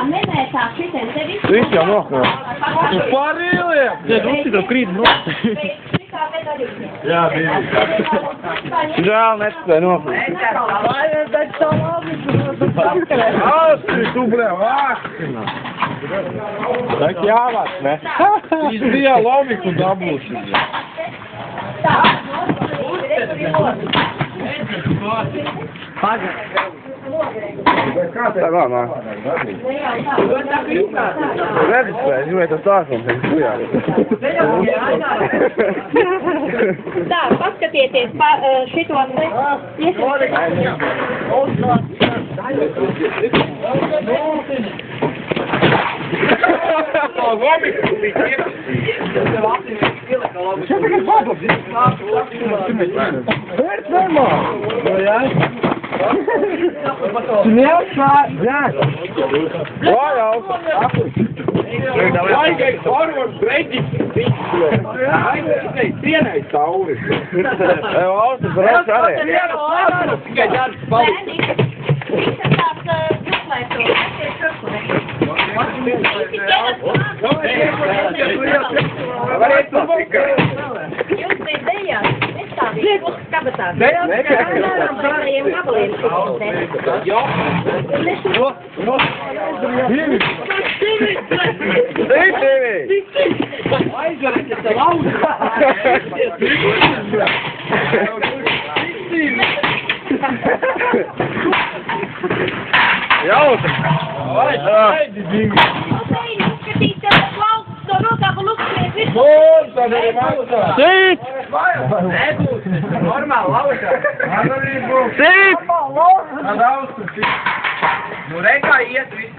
minētā šitien te visu. Viss jau nokļūt. Uz pārīliem! Tad uzsitā krīt brūk. Jā, bija. Žēl nespēja nokļūt. Austri, tu blē, vākstina. Tak jāvāc, ne? Viņš bija lomiku dabūši. Tā kā nāk? Redzi spēj, živēt tas tāsums, viņš kujā. Tā, paskatieties šitos te.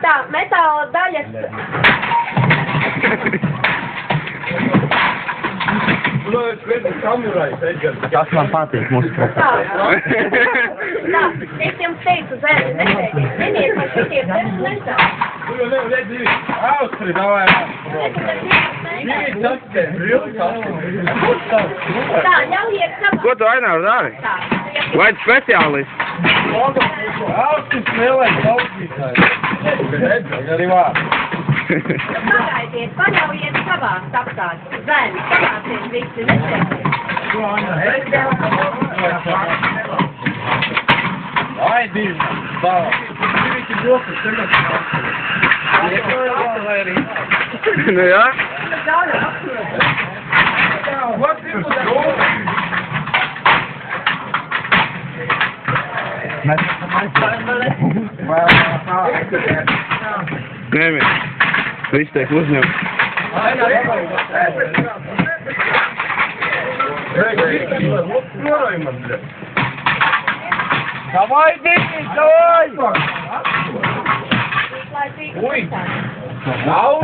Tā, metāla daļas. Tas man patīk mūsu profesors. Tā, es jums teicu, zēni, nesēdiet. Ziniet, man šitie zēni nesā. Austri, davai. Tā, ļaujiet savā. Ko tu Ainār dari? Vai tu speciālists? Austri smēlēs augstītāji. Arī vārds. Pagaidiet, paļaujiet savās apkārt. Zēni, savācies visi, nesēdiet. Ai, divi. Savā. Nu jā? Nemi, viss tiek uzņemts. Davai, Dikis, davai! Ui! Nav?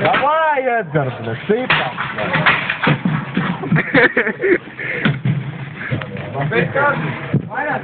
Davai, Edgars, sīpā! Pēc kāds? Vairāk,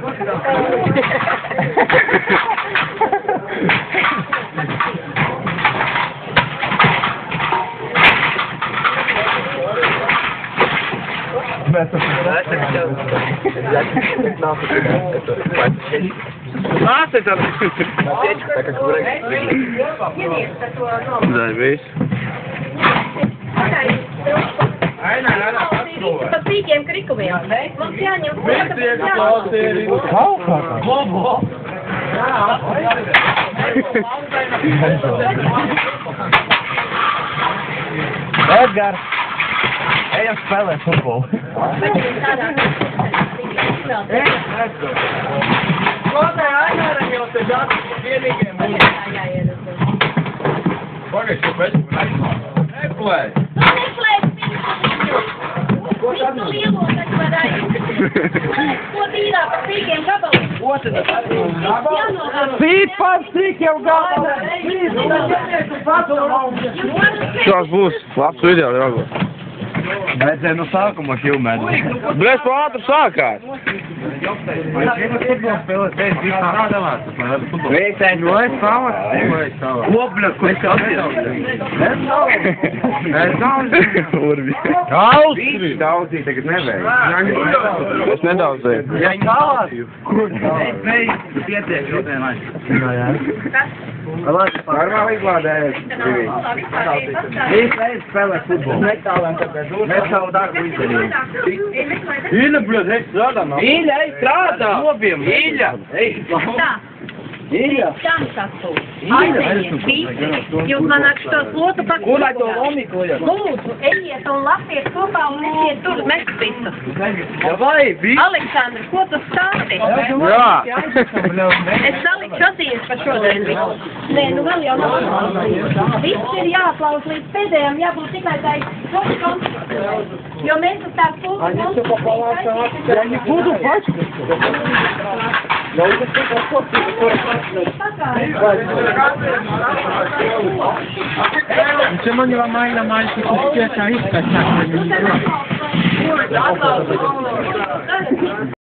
Pa cīkiem krikumiem. Mums jāņem Edgars, ejam spēlēt futbolu. Klātē Aināram jau te dātu vienīgiem mūsu. Pagaid, šo pēc man aizmāk. Neplēj. Visu lielo taču var ko tīrā par cīkiem gabaliem. Sīt par cīkiem gabaliem. Šās būs labs video, draugu. Vajadzēja no sākuma filmēt. Blēs, pa ātru sākāt. Vītēņ, vai savas? Obļa, ko es Urbi. Austri! Daudzī tagad nevajag. Es nedaudz zinu. Ja galās? Pietiek, šodien aizs. Normāli izlādējies. Visu reizi spēlē futbolu. Mēs savu darbu izdarījām. Īļa, bļod, ej strādā. Īļa, ej strādā. Lobiem. Īļa. Tā. Īļa. Jūs man šo slotu Kur lai to lomiku liek? Lūdzu, ejiet un lasiet kopā un ejiet tur mest visu. Ja vai, viss. Aleksandra, ko tu stādi? Jā. Es salikšu acīs par šodien visu. Nē, nu vēl jau nav. Viss ir jāaplauz līdz pēdējām, jābūt tikai tai ļoti konstruktīvai. Jo mēs uz tās pulkas Se mangiava mai la malta che si chiama